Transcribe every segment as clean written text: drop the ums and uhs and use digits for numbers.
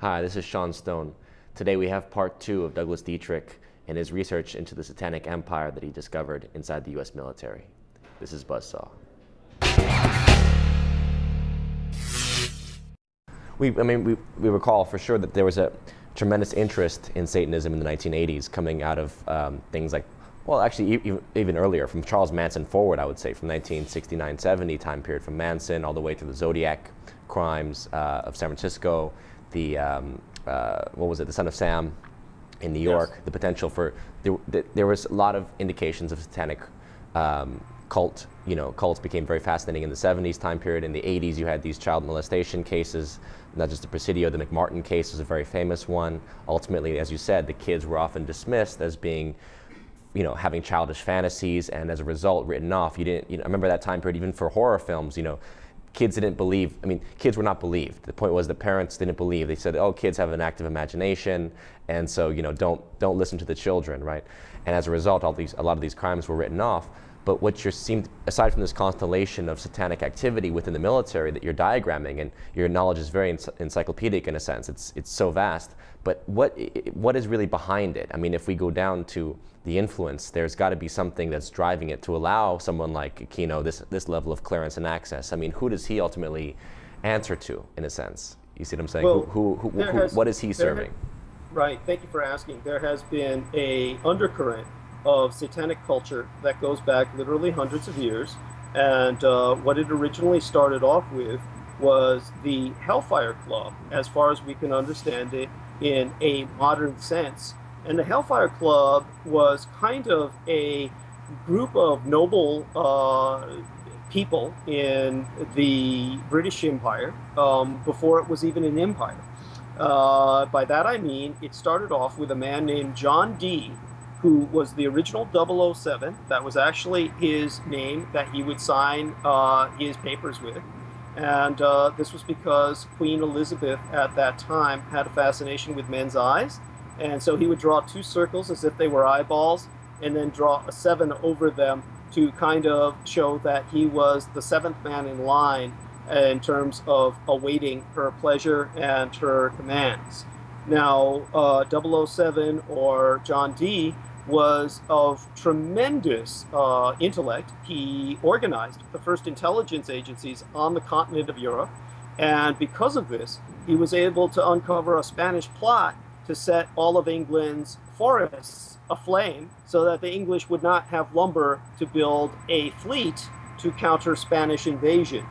Hi, this is Sean Stone. Today we have part 2 of Douglas Dietrich and his research into the Satanic Empire that he discovered inside the U.S. military. This is Buzzsaw. We recall for sure that there was a tremendous interest in Satanism in the 1980s coming out of things like, well, actually even earlier, from Charles Manson forward, I would say, from 1969-70 time period, from Manson all the way to the Zodiac crimes of San Francisco, the what was it, the Son of Sam in New York. Yes. The potential for there was a lot of indications of satanic cult. Cults became very fascinating in the 70s time period. In the 80s, you had these child molestation cases, not just the Presidio. The McMartin case was a very famous one. Ultimately, as you said, the kids were often dismissed as being, having childish fantasies, and as a result, written off. I remember that time period, even for horror films. Kids didn't believe. Kids were not believed. The point was the parents didn't believe. They said, "Oh, kids have an active imagination, and so don't listen to the children, right?" And as a result, a lot of these crimes were written off. But what seemed, aside from this constellation of satanic activity within the military that you're diagramming, and your knowledge is very encyclopedic in a sense. It's so vast. But what is really behind it? If we go down to the influence, there's got to be something that's driving it to allow someone like Aquino this level of clearance and access. Who does he ultimately answer to, in a sense? You see what I'm saying? Well, what is he serving? Right. Thank you for asking. There has been a undercurrent of satanic culture that goes back literally hundreds of years, and what it originally started off with was the Hellfire Club, as far as we can understand it in a modern sense. And the Hellfire Club was kind of a group of noble people in the British Empire before it was even an empire. By that I mean it started off with a man named John Dee, who was the original 007. That was actually his name that he would sign his papers with. And this was because Queen Elizabeth at that time had a fascination with men's eyes. And so he would draw 2 circles as if they were eyeballs, and then draw a 7 over them to kind of show that he was the 7th man in line in terms of awaiting her pleasure and her commands. Now, 007 or John Dee was of tremendous intellect. He organized the first intelligence agencies on the continent of Europe, and because of this, he was able to uncover a Spanish plot to set all of England's forests aflame so that the English would not have lumber to build a fleet to counter Spanish invasion.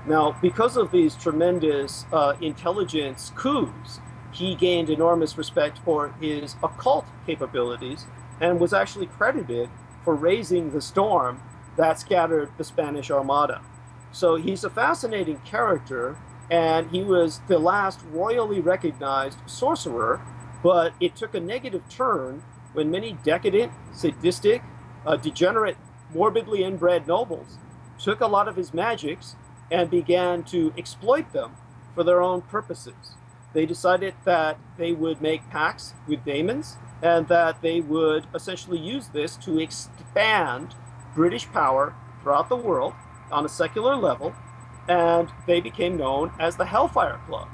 Now, because of these tremendous intelligence coups, he gained enormous respect for his occult capabilities and was actually credited for raising the storm that scattered the Spanish Armada. So he's a fascinating character, and he was the last royally recognized sorcerer, but it took a negative turn when many decadent, sadistic, degenerate, morbidly inbred nobles took a lot of his magics and began to exploit them for their own purposes. They decided that they would make pacts with demons, and that they would essentially use this to expand British power throughout the world on a secular level, and they became known as the Hellfire Club.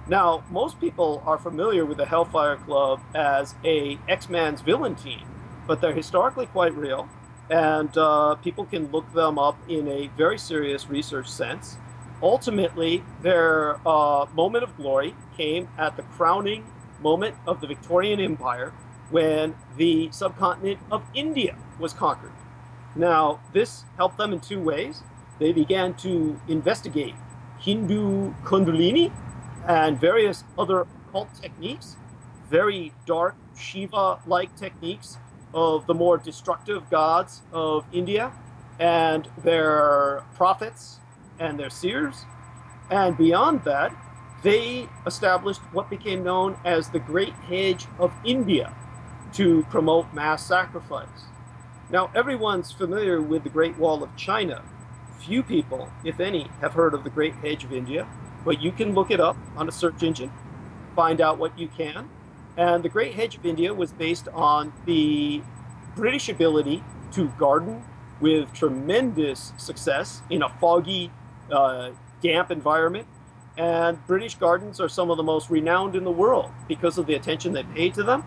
Now, most people are familiar with the Hellfire Club as a X-Men's villain team, but they're historically quite real, and people can look them up in a very serious research sense. Ultimately, their moment of glory came at the crowning moment of the Victorian Empire, when the subcontinent of India was conquered. Now, this helped them in 2 ways. They began to investigate Hindu Kundalini and various other occult techniques, very dark Shiva-like techniques of the more destructive gods of India and their prophets and their seers. And beyond that, they established what became known as the Great Hedge of India to promote mass sacrifice. Now, everyone's familiar with the Great Wall of China. Few people, if any, have heard of the Great Hedge of India, but you can look it up on a search engine, find out what you can. And the Great Hedge of India was based on the British ability to garden with tremendous success in a foggy, damp environment, And British gardens are some of the most renowned in the world because of the attention they pay to them.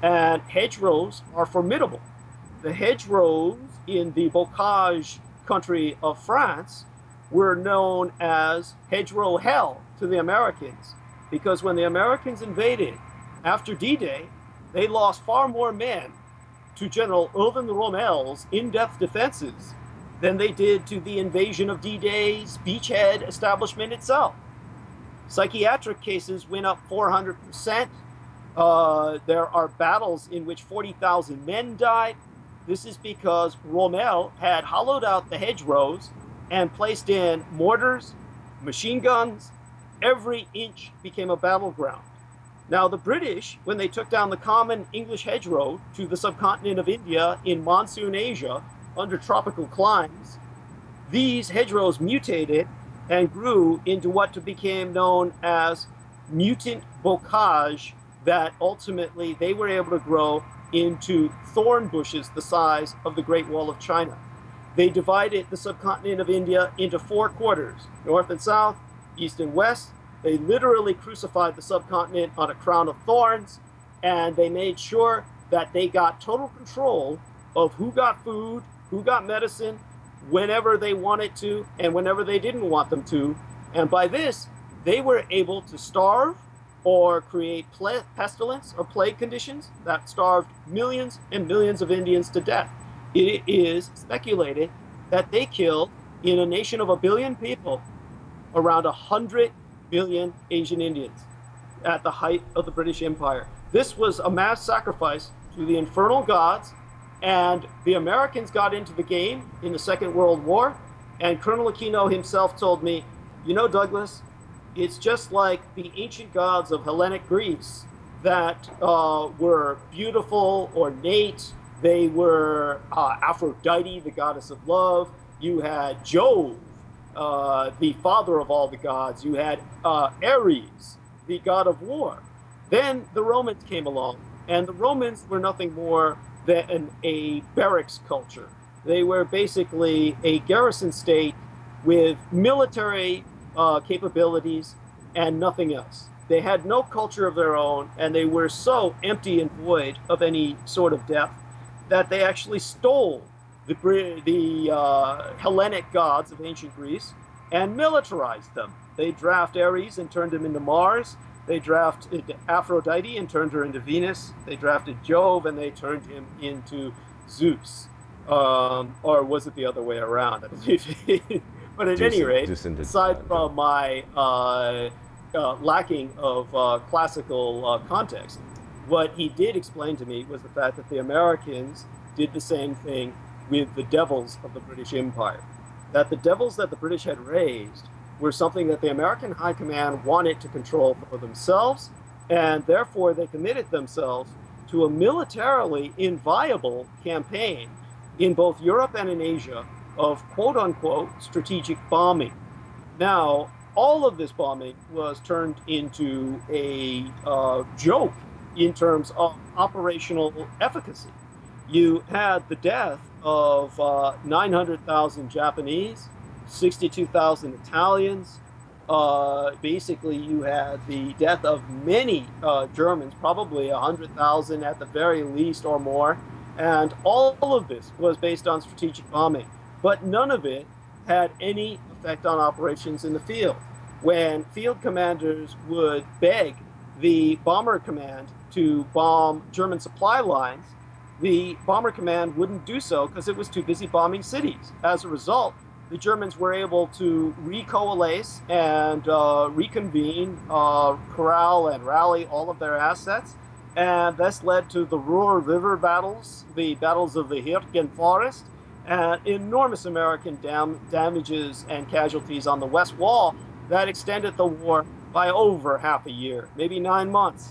And hedgerows are formidable. The hedgerows in the bocage country of France were known as hedgerow hell to the Americans, because when the Americans invaded after D-Day, they lost far more men to General Irvin Rommel's in-depth defenses than they did to the invasion of D-Day's beachhead establishment itself. Psychiatric cases went up 400%. There are battles in which 40,000 men died. This is because Rommel had hollowed out the hedgerows and placed in mortars, machine guns. Every inch became a battleground. Now, the British, when they took down the common English hedgerow to the subcontinent of India in monsoon Asia under tropical climes, these hedgerows mutated and grew into what became known as mutant bocage, that ultimately they were able to grow into thorn bushes the size of the Great Wall of China. They divided the subcontinent of India into 4 quarters, north and south, east and west. They literally crucified the subcontinent on a crown of thorns, and they made sure that they got total control of who got food, who got medicine, whenever they wanted to, and whenever they didn't want them to. And by this, they were able to starve or create pestilence or plague conditions that starved millions and millions of Indians to death. It is speculated that they killed, in a nation of 1 billion people, around 100 million Asian Indians at the height of the British Empire. This was a mass sacrifice to the infernal gods, and the Americans got into the game in the Second World War, and Colonel Aquino himself told me, you know, Douglas, it's just like the ancient gods of Hellenic Greece that were beautiful, ornate. They were Aphrodite, the goddess of love. You had Jove, the father of all the gods. You had Ares, the god of war. Then the Romans came along, and the Romans were nothing more than a barracks culture. They were basically a garrison state with military capabilities and nothing else. They had no culture of their own, and they were so empty and void of any sort of depth that they actually stole the Hellenic gods of ancient Greece and militarized them. They draft Ares and turned him into Mars. They drafted Aphrodite and turned her into Venus. They drafted Jove and they turned him into Zeus. Or was it the other way around? I believe. But at any rate, aside from my lacking of classical context, what he did explain to me was the fact that the Americans did the same thing with the devils of the British Empire. That the devils that the British had raised were something that the American High Command wanted to control for themselves, and therefore they committed themselves to a militarily inviolable campaign in both Europe and in Asia of quote-unquote strategic bombing. Now, all of this bombing was turned into a joke in terms of operational efficacy. You had the death of 900,000 Japanese, 62,000 Italians. Basically, you had the death of many Germans, probably 100,000 at the very least or more. And all of this was based on strategic bombing. But none of it had any effect on operations in the field. When field commanders would beg the bomber command to bomb German supply lines, the bomber command wouldn't do so because it was too busy bombing cities. As a result, the Germans were able to recoalesce and reconvene, corral and rally all of their assets. And this led to the Ruhr River battles, the battles of the Hirken Forest, and enormous American damages and casualties on the West Wall that extended the war by over half a year, maybe 9 months.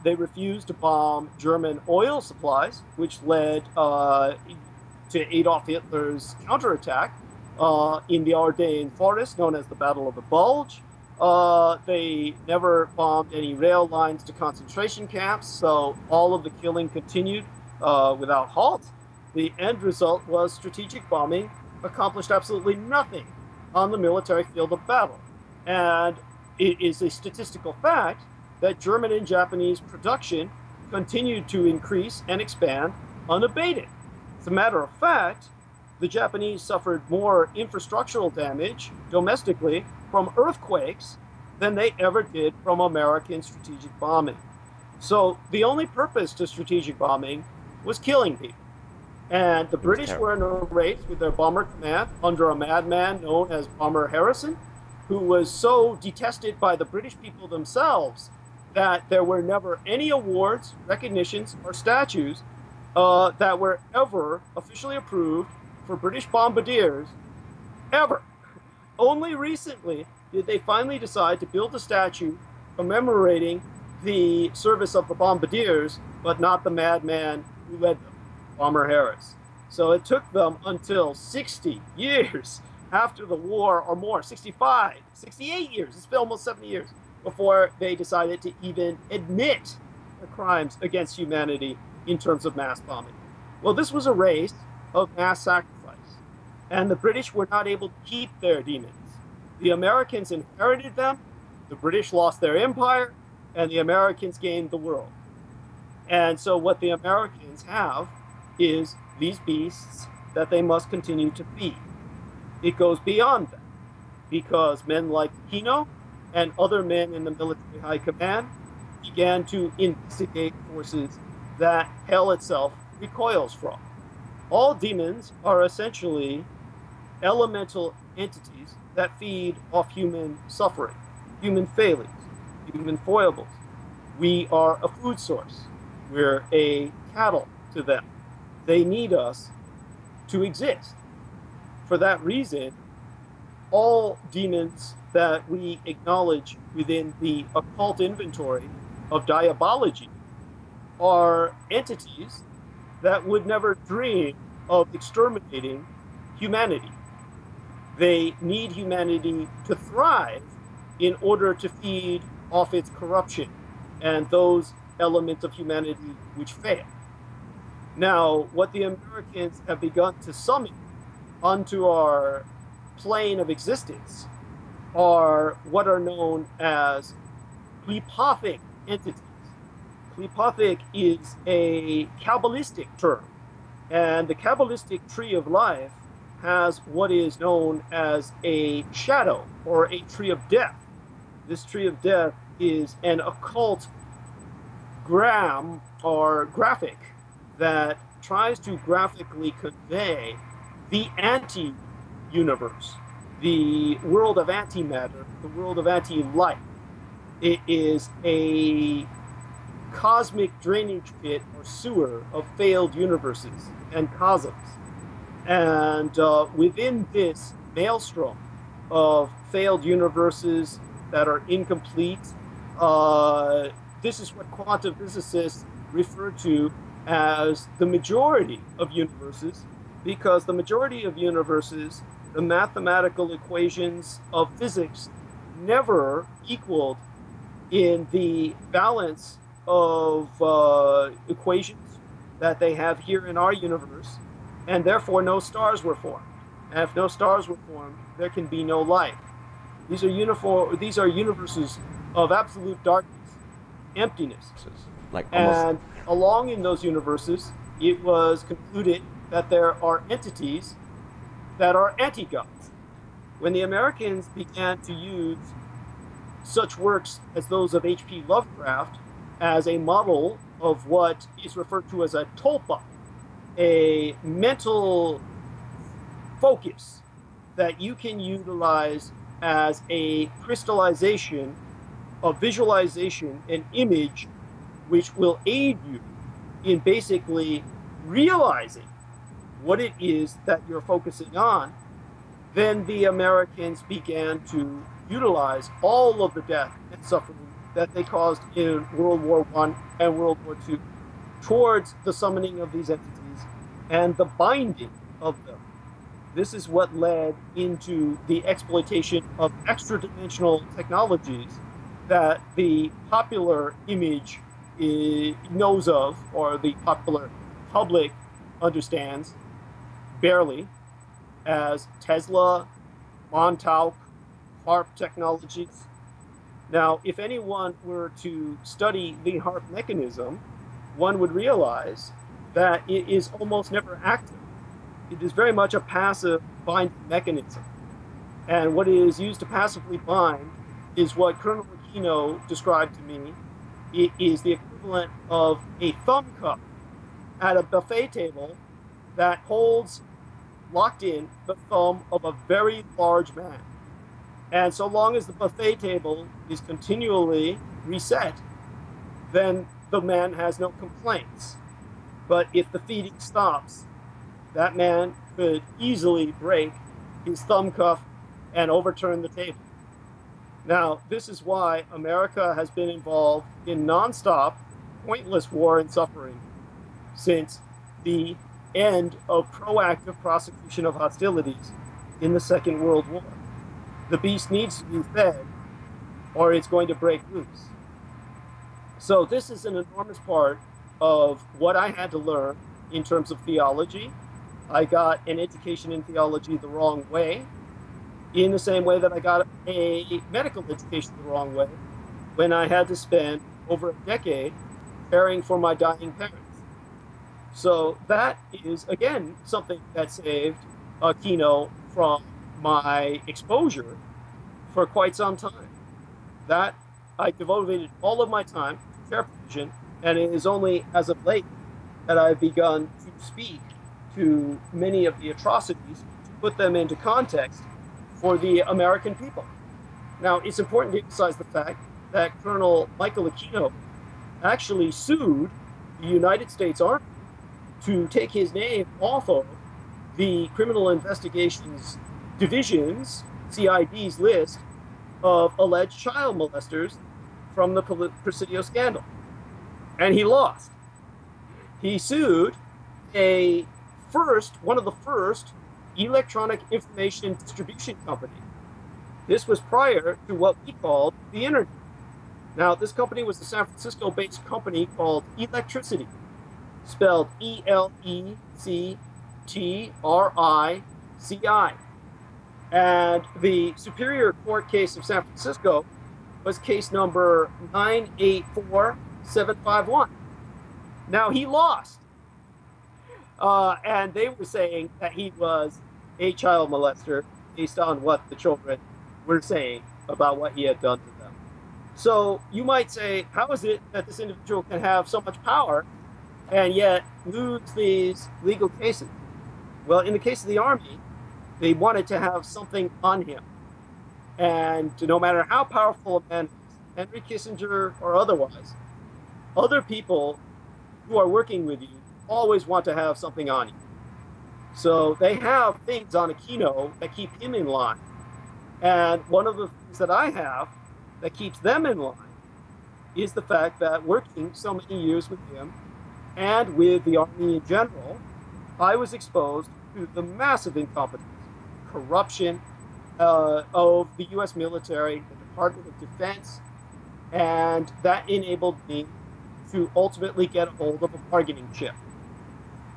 They refused to bomb German oil supplies, which led to Adolf Hitler's counterattack in the Ardennes forest, known as the Battle of the Bulge. They never bombed any rail lines to concentration camps, so all of the killing continued without halt. The end result was strategic bombing accomplished absolutely nothing on the military field of battle. And it is a statistical fact that German and Japanese production continued to increase and expand unabated. As a matter of fact, the Japanese suffered more infrastructural damage domestically from earthquakes than they ever did from American strategic bombing. So the only purpose to strategic bombing was killing people. And the British were in a race with their bomber command under a madman known as Bomber Harrison, who was so detested by the British people themselves that there were never any awards, recognitions, or statues that were ever officially approved for British bombardiers, ever. Only recently did they finally decide to build a statue commemorating the service of the bombardiers, but not the madman who led them, Bomber Harris. So it took them until 60 years after the war, or more, 65, 68 years, it's been almost 70 years, before they decided to even admit the crimes against humanity in terms of mass bombing. Well, this was a race of mass sacrifice, and the British were not able to keep their demons. The Americans inherited them, the British lost their empire, and the Americans gained the world. And so what the Americans have is these beasts that they must continue to feed. It goes beyond that, because men like Aquino and other men in the military high command began to investigate forces that hell itself recoils from. All demons are essentially elemental entities that feed off human suffering, human failings, human foibles. We are a food source. We're a cattle to them. They need us to exist. For that reason, all demons that we acknowledge within the occult inventory of diabology are entities that would never dream of exterminating humanity. They need humanity to thrive in order to feed off its corruption and those elements of humanity which fail. Now, what the Americans have begun to summon onto our plane of existence are what are known as qlipothic entities. Qlipothic is a Kabbalistic term, and the Kabbalistic tree of life has what is known as a shadow or a tree of death. This tree of death is an occult gram or graphic that tries to graphically convey the anti-universe, the world of antimatter, the world of anti-life. It is a cosmic drainage pit or sewer of failed universes and cosms. And within this maelstrom of failed universes that are incomplete, this is what quantum physicists refer to as the majority of universes, because the majority of universes, the mathematical equations of physics never equaled in the balance of equations that they have here in our universe, and therefore no stars were formed. And if no stars were formed, there can be no life. These are universes of absolute darkness, emptiness. Like and along in those universes, it was concluded that there are entities that are anti-gods. When the Americans began to use such works as those of H.P. Lovecraft as a model of what is referred to as a tulpa, a mental focus that you can utilize as a crystallization of visualization and image, which will aid you in basically realizing what it is that you're focusing on, then the Americans began to utilize all of the death and suffering that they caused in World War I and World War II towards the summoning of these entities and the binding of them. This is what led into the exploitation of extra-dimensional technologies that the popular image knows of, or the popular public understands barely, as Tesla, Montauk, HARP technologies. Now, if anyone were to study the HARP mechanism, one would realize that it is almost never active. It is very much a passive binding mechanism. And what is used to passively bind is what Colonel Aquino described to me. It is the equivalent of a thumb cup at a buffet table that holds locked in the thumb of a very large man. And so long as the buffet table is continually reset, then the man has no complaints. But if the feeding stops, that man could easily break his thumb cuff and overturn the table. Now, this is why America has been involved in nonstop, pointless war and suffering since the end of proactive prosecution of hostilities in the Second World War. The beast needs to be fed, or it's going to break loose. So this is an enormous part of what I had to learn in terms of theology. I got an education in theology the wrong way, in the same way that I got a medical education the wrong way, when I had to spend over a decade caring for my dying parents. So that is, again, something that saved Aquino from my exposure for quite some time. That I devoted all of my time to care provision, and it is only as of late that I've begun to speak to many of the atrocities to put them into context for the American people. Now, it's important to emphasize the fact that Colonel Michael Aquino actually sued the United States Army to take his name off of the Criminal Investigations Division's, CID's list of alleged child molesters from the Presidio scandal. And he lost. He sued one of the first electronic information distribution company. This was prior to what we called the internet. Now, this company was a San Francisco-based company called Electricity, spelled E-L-E-C-T-R-I-C-I. And the Superior Court case of San Francisco was case number 984751. Now, he lost. And they were saying that he was a child molester based on what the children were saying about what he had done to them. So you might say, how is it that this individual can have so much power and yet lose these legal cases? Well, in the case of the Army, they wanted to have something on him. And no matter how powerful a man is, Henry Kissinger or otherwise, other people who are working with you always want to have something on you. So they have things on Aquino that keep him in line. And one of the things that I have that keeps them in line is the fact that working so many years with him and with the Army in general, I was exposed to the massive incompetence, corruption of the U.S. military, the Department of Defense, and that enabled me to ultimately get a hold of a bargaining chip.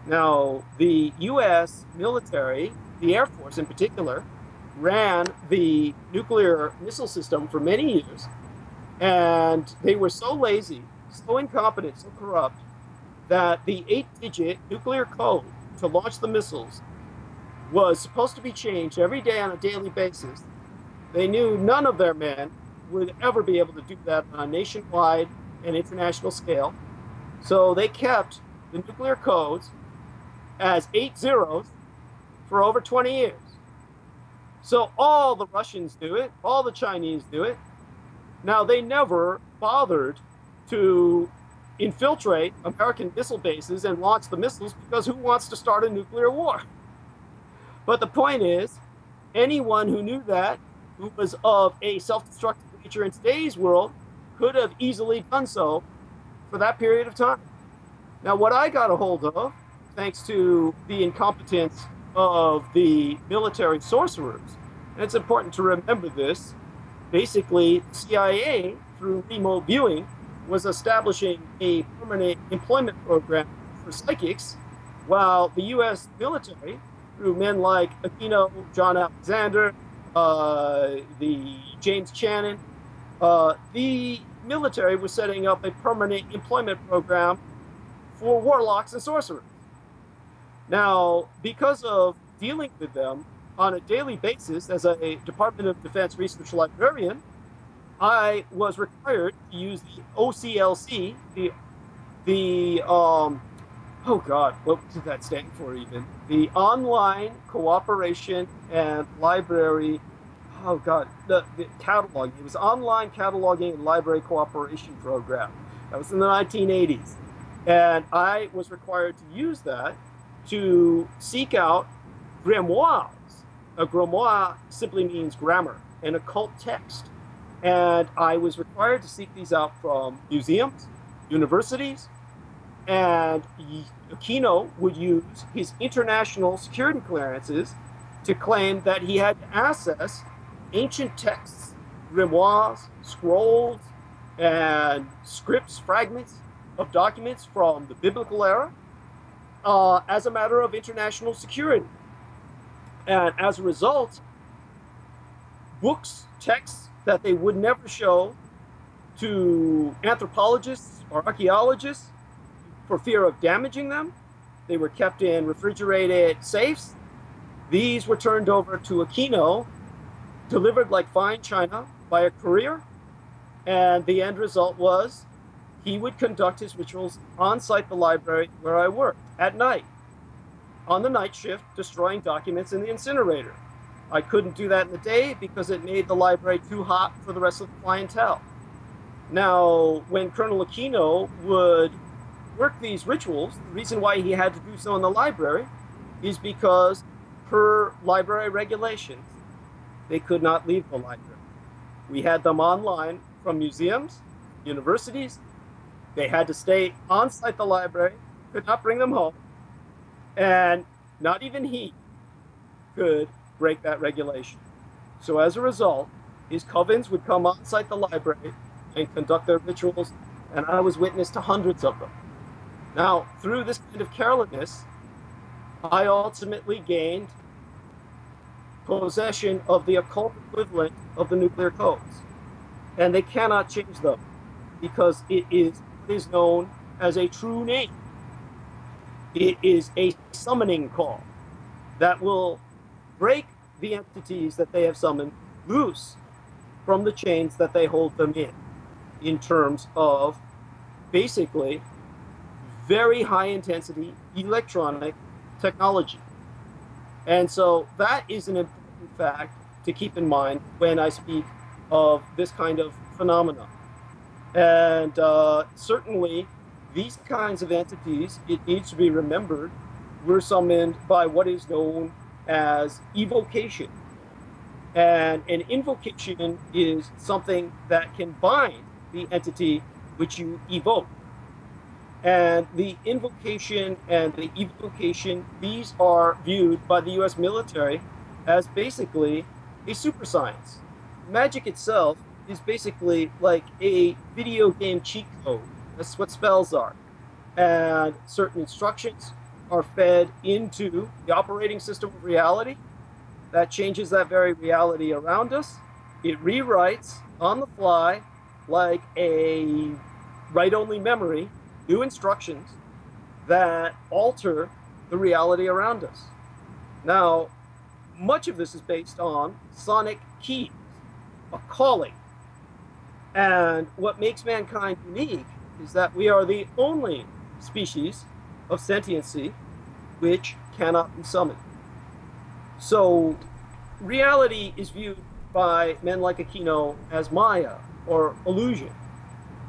Now, the U.S. military, the Air Force in particular, ran the nuclear missile system for many years, and they were so lazy, so incompetent, so corrupt, that the 8-digit nuclear code to launch the missiles was supposed to be changed every day on a daily basis. They knew none of their men would ever be able to do that on a nationwide and international scale. So they kept the nuclear codes as 8 zeros for over 20 years. So all the Russians do it, all the Chinese do it. Now, they never bothered to infiltrate American missile bases and launch the missiles, because who wants to start a nuclear war? But the point is, anyone who knew that, who was of a self-destructive nature in today's world, could have easily done so for that period of time. Now, what I got a hold of, thanks to the incompetence of the military sorcerers, and it's important to remember this, basically, CIA, through remote viewing, was establishing a permanent employment program for psychics, while the U.S. military, through men like Aquino, John Alexander, the James Channon, the military was setting up a permanent employment program for warlocks and sorcerers. Now, because of dealing with them on a daily basis as a Department of Defense research librarian, I was required to use the OCLC, oh God, what did that stand for even? The Online Cooperation and Library, oh God, the cataloging. It was Online Cataloging and Library Cooperation Program. That was in the 1980s. And I was required to use that to seek out grimoires. A grimoire simply means grammar, an occult text. And I was required to seek these out from museums, universities, and Aquino would use his international security clearances to claim that he had to access ancient texts, grimoires, scrolls, and scripts, fragments of documents from the biblical era as a matter of international security. And as a result, books, texts that they would never show to anthropologists or archaeologists for fear of damaging them, they were kept in refrigerated safes. These were turned over to Aquino, delivered like fine china by a courier, and the end result was he would conduct his rituals on site at the library where I worked at night, on the night shift, destroying documents in the incinerator. I couldn't do that in the day because it made the library too hot for the rest of the clientele. Now, when Colonel Aquino would work these rituals, the reason why he had to do so in the library is because per library regulations, they could not leave the library. We had them online from museums, universities. They had to stay on site at the library, could not bring them home, and not even he could break that regulation. So as a result, his covens would come on site at the library and conduct their rituals, and I was witness to hundreds of them. Now, through this kind of carelessness, I ultimately gained possession of the occult equivalent of the nuclear codes. And they cannot change them because it is what is known as a true name. It is a summoning call that will break the entities that they have summoned loose from the chains that they hold them in terms of basically very high intensity electronic technology. And so that is an important fact to keep in mind when I speak of this kind of phenomena. And certainly these kinds of entities, it needs to be remembered, were summoned by what is known as evocation. And an invocation is something that can bind the entity which you evoke. And the invocation and the evocation, these are viewed by the US military as basically a super science. Magic itself is basically like a video game cheat code. That's what spells are. And certain instructions are fed into the operating system of reality that changes that very reality around us. It rewrites on the fly like a write-only memory new instructions that alter the reality around us. Now, much of this is based on sonic keys, a calling. And what makes mankind unique is that we are the only species of sentiency which cannot be summoned. So reality is viewed by men like Aquino as Maya or illusion.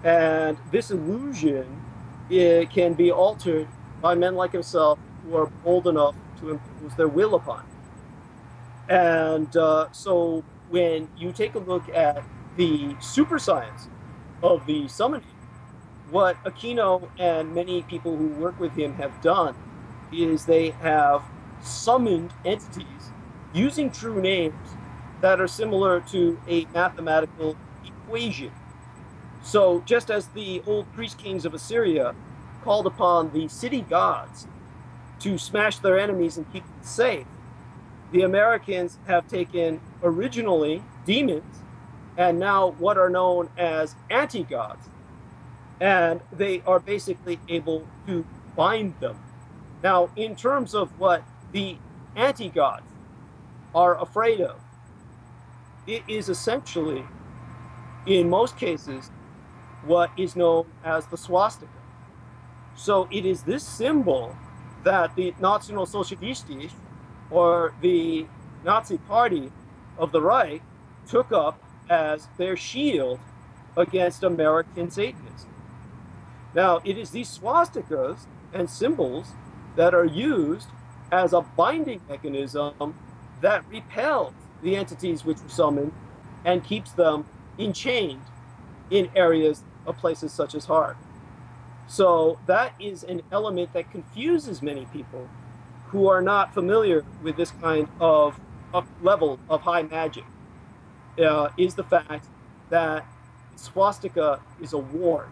And this illusion, it can be altered by men like himself who are bold enough to impose their will upon it. And so when you take a look at the super science of the summoning, what Aquino and many people who work with him have done is they have summoned entities using true names that are similar to a mathematical equation. So just as the old priest kings of Assyria called upon the city gods to smash their enemies and keep them safe, the Americans have taken originally demons and now what are known as anti-gods, and they are basically able to bind them. Now, in terms of what the anti-gods are afraid of, it is essentially, in most cases, what is known as the swastika. So it is this symbol that the Nationalsozialistisch, or the Nazi Party of the Reich, took up as their shield against American Satanists. Now, it is these swastikas and symbols that are used as a binding mechanism that repels the entities which are summoned and keeps them enchained in areas of places such as heart. So that is an element that confuses many people who are not familiar with this kind of level of high magic, is the fact that swastika is a ward,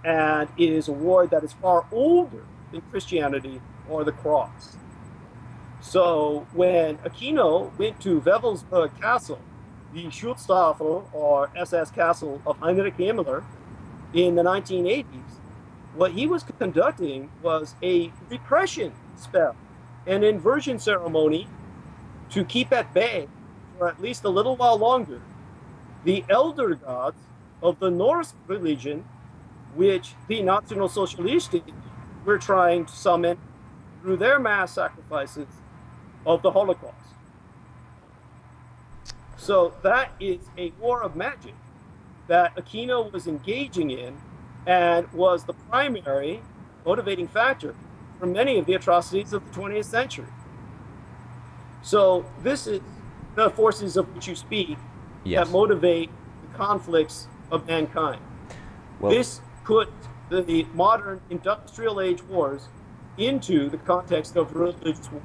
and it is a ward that is far older than Christianity or the cross. So when Aquino went to Wewelsburg Castle, the Schutztafel or SS Castle of Heinrich Himmler in the 1980s, what he was conducting was a repression spell, an inversion ceremony to keep at bay for at least a little while longer the elder gods of the Norse religion, which the Nationalsozialists were trying to summon through their mass sacrifices of the Holocaust. So that is a war of magic that Aquino was engaging in and was the primary motivating factor for many of the atrocities of the 20th century. So this is the forces of which you speak, yes, that motivate the conflicts of mankind. Well, this put the modern industrial age wars into the context of religious war.